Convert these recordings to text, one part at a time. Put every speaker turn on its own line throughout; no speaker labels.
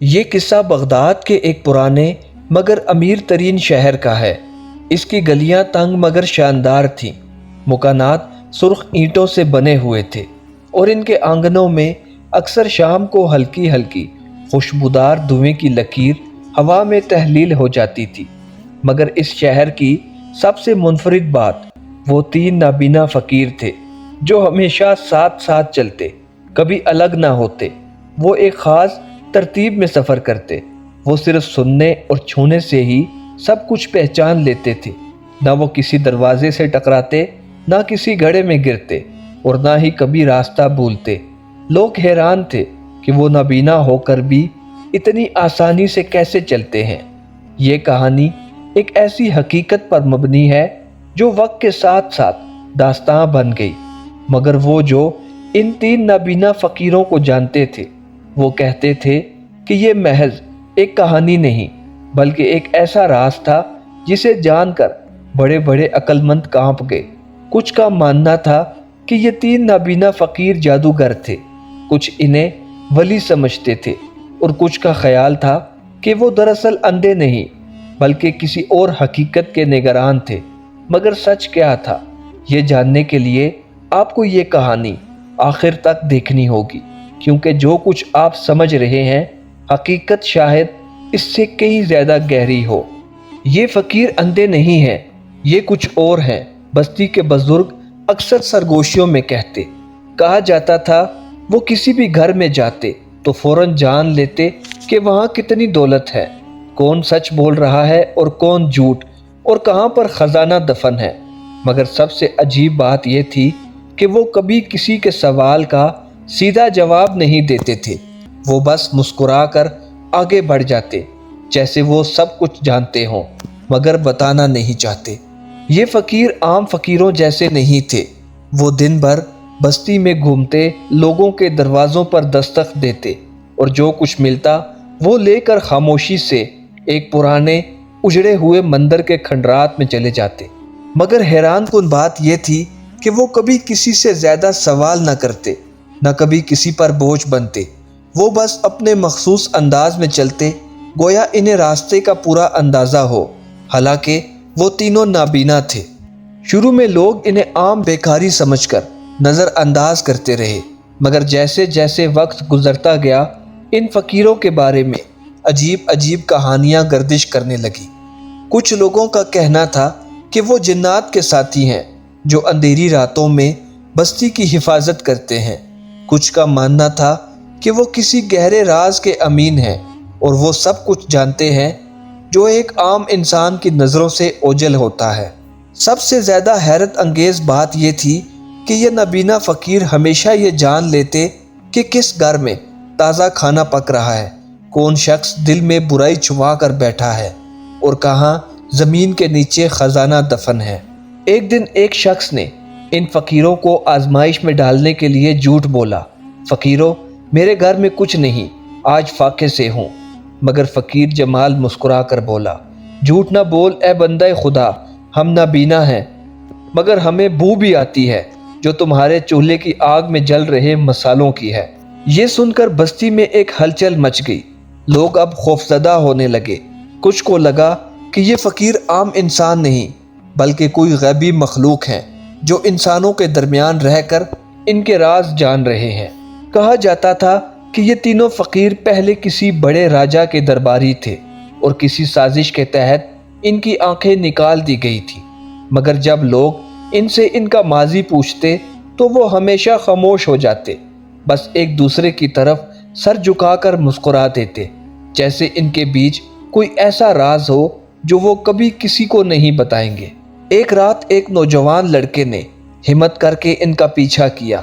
یہ قصہ بغداد کے ایک پرانے مگر امیر ترین شہر کا ہے۔ اس کی گلیاں تنگ مگر شاندار تھیں، مکانات سرخ اینٹوں سے بنے ہوئے تھے اور ان کے آنگنوں میں اکثر شام کو ہلکی ہلکی خوشبودار دھوئیں کی لکیر ہوا میں تحلیل ہو جاتی تھی۔ مگر اس شہر کی سب سے منفرد بات وہ 3 نابینا فقیر تھے جو ہمیشہ ساتھ ساتھ چلتے، کبھی الگ نہ ہوتے۔ وہ ایک خاص ترتیب میں سفر کرتے، وہ صرف سننے اور چھونے سے ہی سب کچھ پہچان لیتے تھے۔ نہ وہ کسی دروازے سے ٹکراتے، نہ کسی گڑھے میں گرتے اور نہ ہی کبھی راستہ بھولتے۔ لوگ حیران تھے کہ وہ نابینا ہو کر بھی اتنی آسانی سے کیسے چلتے ہیں۔ یہ کہانی ایک ایسی حقیقت پر مبنی ہے جو وقت کے ساتھ ساتھ داستان بن گئی، مگر وہ جو ان 3 نابینا فقیروں کو جانتے تھے وہ کہتے تھے کہ یہ محض ایک کہانی نہیں بلکہ ایک ایسا راز تھا جسے جان کر بڑے بڑے عقل مند کانپ گئے۔ کچھ کا ماننا تھا کہ یہ 3 نابینا فقیر جادوگر تھے، کچھ انہیں ولی سمجھتے تھے اور کچھ کا خیال تھا کہ وہ دراصل اندھے نہیں بلکہ کسی اور حقیقت کے نگران تھے۔ مگر سچ کیا تھا، یہ جاننے کے لیے آپ کو یہ کہانی آخر تک دیکھنی ہوگی، کیونکہ جو کچھ آپ سمجھ رہے ہیں حقیقت شاید اس سے کئی زیادہ گہری ہو۔ یہ فقیر اندھے نہیں ہیں، یہ کچھ اور ہیں۔ بستی کے بزرگ اکثر سرگوشیوں میں کہا جاتا تھا وہ کسی بھی گھر میں جاتے تو فوراً جان لیتے کہ وہاں کتنی دولت ہے، کون سچ بول رہا ہے اور کون جھوٹ، اور کہاں پر خزانہ دفن ہے۔ مگر سب سے عجیب بات یہ تھی کہ وہ کبھی کسی کے سوال کا سیدھا جواب نہیں دیتے تھے، وہ بس مسکرا کر آگے بڑھ جاتے جیسے وہ سب کچھ جانتے ہوں مگر بتانا نہیں چاہتے۔ یہ فقیر عام فقیروں جیسے نہیں تھے، وہ دن بھر بستی میں گھومتے، لوگوں کے دروازوں پر دستک دیتے اور جو کچھ ملتا وہ لے کر خاموشی سے ایک پرانے اجڑے ہوئے مندر کے کھنڈرات میں چلے جاتے۔ مگر حیران کن بات یہ تھی کہ وہ کبھی کسی سے زیادہ سوال نہ کرتے، نہ کبھی کسی پر بوجھ بنتے۔ وہ بس اپنے مخصوص انداز میں چلتے، گویا انہیں راستے کا پورا اندازہ ہو، حالانکہ وہ تینوں نابینا تھے۔ شروع میں لوگ انہیں عام بیکاری سمجھ کر نظر انداز کرتے رہے، مگر جیسے جیسے وقت گزرتا گیا ان فقیروں کے بارے میں عجیب عجیب کہانیاں گردش کرنے لگی۔ کچھ لوگوں کا کہنا تھا کہ وہ جنات کے ساتھی ہیں جو اندھیری راتوں میں بستی کی حفاظت کرتے ہیں۔ کچھ کا ماننا تھا کہ وہ کسی گہرے راز کے امین ہیں اور وہ سب کچھ جانتے ہیں جو ایک عام انسان کی نظروں سے اوجھل ہوتا ہے۔ سب سے زیادہ حیرت انگیز بات یہ تھی کہ یہ نابینا فقیر ہمیشہ یہ جان لیتے کہ کس گھر میں تازہ کھانا پک رہا ہے، کون شخص دل میں برائی چھپا کر بیٹھا ہے اور کہاں زمین کے نیچے خزانہ دفن ہے۔ ایک دن ایک شخص نے ان فقیروں کو آزمائش میں ڈالنے کے لیے جھوٹ بولا، فقیروں میرے گھر میں کچھ نہیں، آج فاقے سے ہوں۔ مگر فقیر جمال مسکرا کر بولا، جھوٹ نہ بول اے بندہ خدا، ہم نابینا ہیں مگر ہمیں بو بھی آتی ہے جو تمہارے چولہے کی آگ میں جل رہے مسالوں کی ہے۔ یہ سن کر بستی میں ایک ہلچل مچ گئی، لوگ اب خوفزدہ ہونے لگے۔ کچھ کو لگا کہ یہ فقیر عام انسان نہیں بلکہ کوئی غیبی مخلوق ہیں جو انسانوں کے درمیان رہ کر ان کے راز جان رہے ہیں۔ کہا جاتا تھا کہ یہ تینوں فقیر پہلے کسی بڑے راجا کے درباری تھے اور کسی سازش کے تحت ان کی آنکھیں نکال دی گئی تھی، مگر جب لوگ ان سے ان کا ماضی پوچھتے تو وہ ہمیشہ خاموش ہو جاتے، بس ایک دوسرے کی طرف سر جھکا کر مسکرا دیتے جیسے ان کے بیچ کوئی ایسا راز ہو جو وہ کبھی کسی کو نہیں بتائیں گے۔ ایک رات ایک نوجوان لڑکے نے ہمت کر کے ان کا پیچھا کیا۔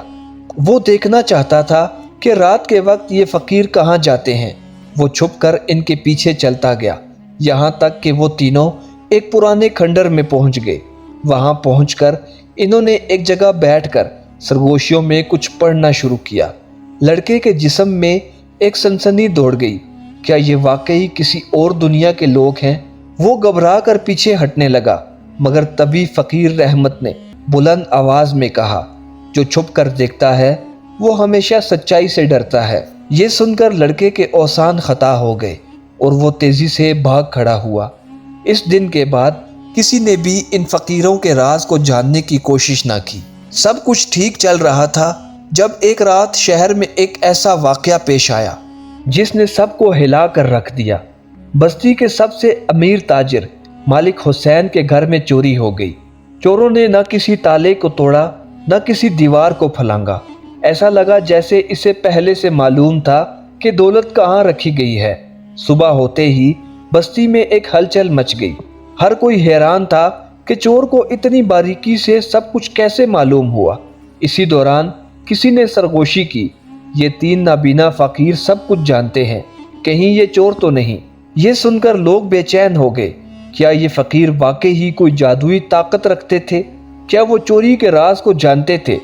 وہ دیکھنا چاہتا تھا کہ رات کے وقت یہ فقیر کہاں جاتے ہیں۔ وہ چھپ کر ان کے پیچھے چلتا گیا، یہاں تک کہ وہ تینوں ایک پرانے کھنڈر میں پہنچ گئے۔ وہاں پہنچ کر انہوں نے ایک جگہ بیٹھ کر سرگوشیوں میں کچھ پڑھنا شروع کیا۔ لڑکے کے جسم میں ایک سنسنی دوڑ گئی، کیا یہ واقعی کسی اور دنیا کے لوگ ہیں؟ وہ گھبرا کر پیچھے ہٹنے لگا، مگر تبھی فقیر رحمت نے بلند آواز میں کہا، جو چھپ کر دیکھتا ہے وہ ہمیشہ سچائی سے ڈرتا ہے۔ یہ سن کر لڑکے کے اوسان خطا ہو گئے اور وہ تیزی سے بھاگ کھڑا ہوا۔ اس دن کے بعد کسی نے بھی ان فقیروں کے راز کو جاننے کی کوشش نہ کی۔ سب کچھ ٹھیک چل رہا تھا جب ایک رات شہر میں ایک ایسا واقعہ پیش آیا جس نے سب کو ہلا کر رکھ دیا۔ بستی کے سب سے امیر تاجر مالک حسین کے گھر میں چوری ہو گئی۔ چوروں نے نہ کسی تالے کو توڑا نہ کسی دیوار کو پھلانگا۔ ایسا لگا جیسے اسے پہلے سے معلوم تھا کہ دولت کہاں رکھی گئی ہے۔ صبح ہوتے ہی بستی میں ایک ہلچل مچ گئی۔ ہر کوئی حیران تھا کہ چور کو اتنی باریکی سے سب کچھ کیسے معلوم ہوا۔ اسی دوران کسی نے سرگوشی کی، یہ 3 نابینا فقیر سب کچھ جانتے ہیں، کہیں یہ چور تو نہیں۔ یہ سن کر لوگ بے چین ہو گئے۔ کیا یہ فقیر واقعی ہی کوئی جادوئی طاقت رکھتے تھے؟ کیا وہ چوری کے راز کو جانتے تھے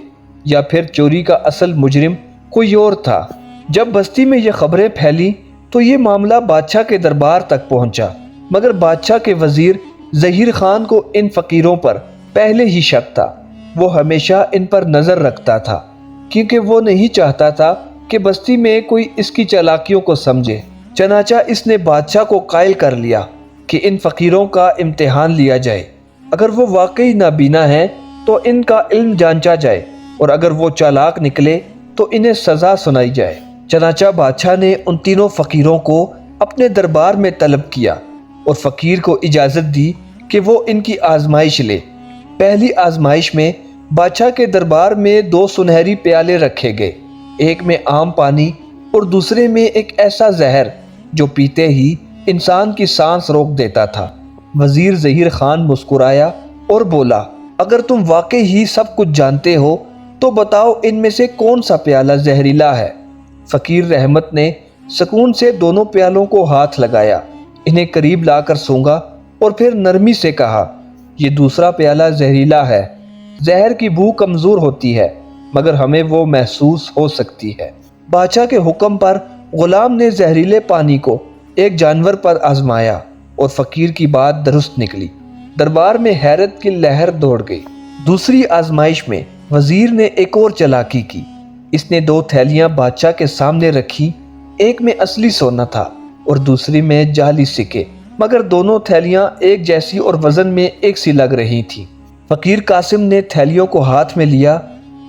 یا پھر چوری کا اصل مجرم کوئی اور تھا؟ جب بستی میں یہ خبریں پھیلی تو یہ معاملہ بادشاہ کے دربار تک پہنچا، مگر بادشاہ کے وزیر ظہیر خان کو ان فقیروں پر پہلے ہی شک تھا۔ وہ ہمیشہ ان پر نظر رکھتا تھا کیونکہ وہ نہیں چاہتا تھا کہ بستی میں کوئی اس کی چالاکیوں کو سمجھے۔ چنانچہ اس نے بادشاہ کو قائل کر لیا کہ ان فقیروں کا امتحان لیا جائے۔ اگر وہ واقعی نابینا ہیں تو ان کا علم جانچا جائے اور اگر وہ چالاک نکلے تو انہیں سزا سنائی جائے۔ چنانچہ بادشاہ نے ان تینوں فقیروں کو اپنے دربار میں طلب کیا اور فقیر کو اجازت دی کہ وہ ان کی آزمائش لے۔ پہلی آزمائش میں بادشاہ کے دربار میں 2 سنہری پیالے رکھے گئے، ایک میں عام پانی اور دوسرے میں ایک ایسا زہر جو پیتے ہی انسان کی سانس روک دیتا تھا۔ وزیر ظہیر خان مسکرایا اور بولا، اگر تم واقعی ہی سب کچھ جانتے ہو تو بتاؤ ان میں سے کون سا پیالہ زہریلا ہے؟ فقیر رحمت نے سکون سے دونوں پیالوں کو ہاتھ لگایا، انہیں قریب لا کر سونگا اور پھر نرمی سے کہا، یہ دوسرا پیالہ زہریلا ہے۔ زہر کی بو کمزور ہوتی ہے مگر ہمیں وہ محسوس ہو سکتی ہے۔ بادشاہ کے حکم پر غلام نے زہریلے پانی کو ایک جانور پر آزمایا اور فقیر کی بات درست نکلی۔ دربار میں حیرت کی لہر دوڑ گئی۔ دوسری آزمائش میں وزیر نے ایک اور چالاکی کی۔ اس نے 2 تھیلیاں بادشاہ کے سامنے رکھی، ایک میں اصلی سونا تھا اور دوسری میں جعلی سکے، مگر دونوں تھیلیاں ایک جیسی اور وزن میں ایک سی لگ رہی تھیں۔ فقیر قاسم نے تھیلیوں کو ہاتھ میں لیا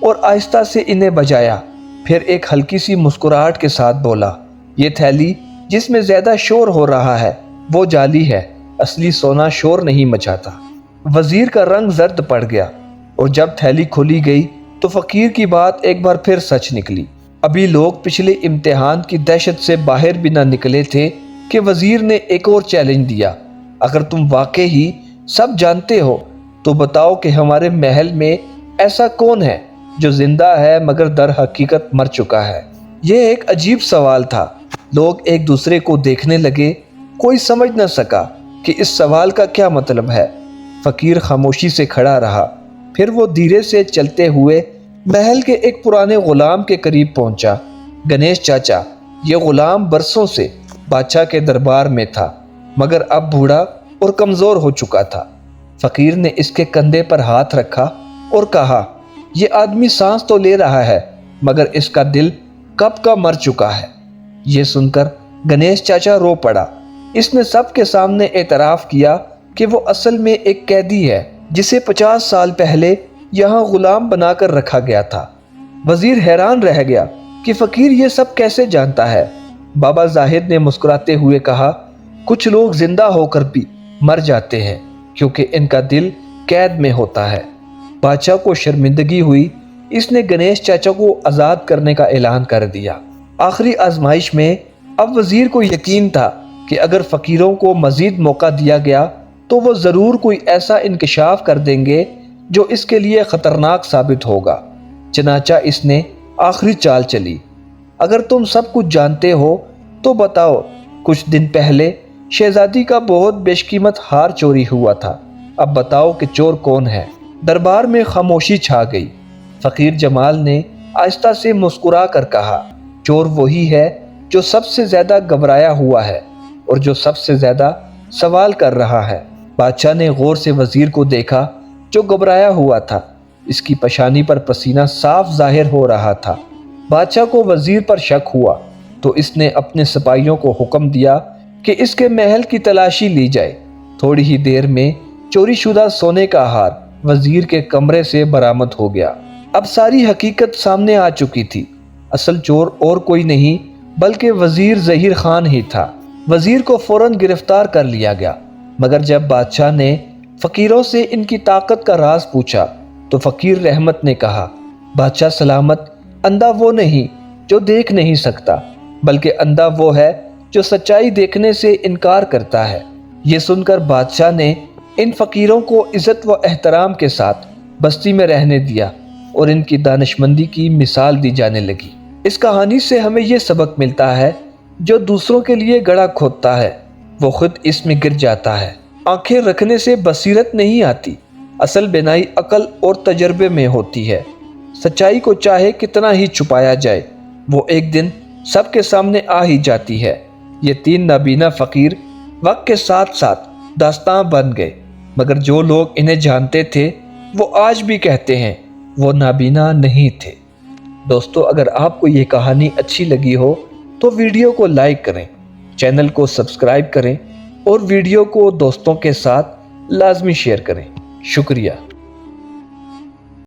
اور آہستہ سے انہیں بجایا، پھر ایک ہلکی سی مسکراہٹ کے ساتھ بولا، یہ تھیلی جس میں زیادہ شور ہو رہا ہے وہ جعلی ہے، اصلی سونا شور نہیں مچاتا۔ وزیر کا رنگ زرد پڑ گیا اور جب تھیلی کھولی گئی تو فقیر کی بات ایک بار پھر سچ نکلی۔ ابھی لوگ پچھلے امتحان کی دہشت سے باہر بھی نہ نکلے تھے کہ وزیر نے ایک اور چیلنج دیا، اگر تم واقعی ہی سب جانتے ہو تو بتاؤ کہ ہمارے محل میں ایسا کون ہے جو زندہ ہے مگر در حقیقت مر چکا ہے؟ یہ ایک عجیب سوال تھا۔ لوگ ایک دوسرے کو دیکھنے لگے، کوئی سمجھ نہ سکا کہ اس سوال کا کیا مطلب ہے۔ فقیر خاموشی سے کھڑا رہا، پھر وہ دھیرے سے چلتے ہوئے محل کے ایک پرانے غلام کے قریب پہنچا۔ گنیش چاچا، یہ غلام برسوں سے بادشاہ کے دربار میں تھا مگر اب بوڑھا اور کمزور ہو چکا تھا۔ فقیر نے اس کے کندھے پر ہاتھ رکھا اور کہا، یہ آدمی سانس تو لے رہا ہے مگر اس کا دل کب کا مر چکا ہے۔ یہ سن کر گنیش چاچا رو پڑا۔ اس نے سب کے سامنے اعتراف کیا کہ وہ اصل میں ایک قیدی ہے جسے 50 سال پہلے یہاں غلام بنا کر رکھا گیا تھا۔ وزیر حیران رہ گیا کہ فقیر یہ سب کیسے جانتا ہے۔ بابا زاہد نے مسکراتے ہوئے کہا، کچھ لوگ زندہ ہو کر بھی مر جاتے ہیں کیونکہ ان کا دل قید میں ہوتا ہے۔ بادشاہ کو شرمندگی ہوئی، اس نے گنیش چاچا کو آزاد کرنے کا اعلان کر دیا۔ آخری آزمائش میں اب وزیر کو یقین تھا کہ اگر فقیروں کو مزید موقع دیا گیا تو وہ ضرور کوئی ایسا انکشاف کر دیں گے جو اس کے لیے خطرناک ثابت ہوگا۔ چنانچہ اس نے آخری چال چلی، اگر تم سب کچھ جانتے ہو تو بتاؤ، کچھ دن پہلے شہزادی کا بہت بیش قیمت ہار چوری ہوا تھا، اب بتاؤ کہ چور کون ہے؟ دربار میں خاموشی چھا گئی۔ فقیر جمال نے آہستہ سے مسکرا کر کہا، چور وہی ہے جو سب سے زیادہ گھبرایا ہوا ہے اور جو سب سے زیادہ سوال کر رہا ہے۔ بادشاہ نے غور سے وزیر کو دیکھا جو گھبرایا ہوا تھا، اس کی پیشانی پر پسینہ صاف ظاہر ہو رہا تھا۔ بادشاہ کو وزیر پر شک ہوا، تو اس نے اپنے سپاہیوں کو حکم دیا کہ اس کے محل کی تلاشی لی جائے۔ تھوڑی ہی دیر میں چوری شدہ سونے کا ہار وزیر کے کمرے سے برآمد ہو گیا۔ اب ساری حقیقت سامنے آ چکی تھی۔ اصل چور اور کوئی نہیں بلکہ وزیر ظہیر خان ہی تھا۔ وزیر کو فوراً گرفتار کر لیا گیا، مگر جب بادشاہ نے فقیروں سے ان کی طاقت کا راز پوچھا تو فقیر رحمت نے کہا، بادشاہ سلامت، اندھا وہ نہیں جو دیکھ نہیں سکتا، بلکہ اندھا وہ ہے جو سچائی دیکھنے سے انکار کرتا ہے۔ یہ سن کر بادشاہ نے ان فقیروں کو عزت و احترام کے ساتھ بستی میں رہنے دیا اور ان کی دانشمندی کی مثال دی جانے لگی۔ اس کہانی سے ہمیں یہ سبق ملتا ہے، جو دوسروں کے لیے گڑھا کھودتا ہے وہ خود اس میں گر جاتا ہے۔ آنکھیں رکھنے سے بصیرت نہیں آتی، اصل بینائی عقل اور تجربے میں ہوتی ہے۔ سچائی کو چاہے کتنا ہی چھپایا جائے، وہ ایک دن سب کے سامنے آ ہی جاتی ہے۔ یہ تین نابینا فقیر وقت کے ساتھ ساتھ داستاں بن گئے، مگر جو لوگ انہیں جانتے تھے وہ آج بھی کہتے ہیں وہ نابینا نہیں تھے۔ دوستو، اگر آپ کو یہ کہانی اچھی لگی ہو تو ویڈیو کو لائک کریں، چینل کو سبسکرائب کریں اور ویڈیو کو دوستوں کے ساتھ لازمی شیئر کریں۔ شکریہ۔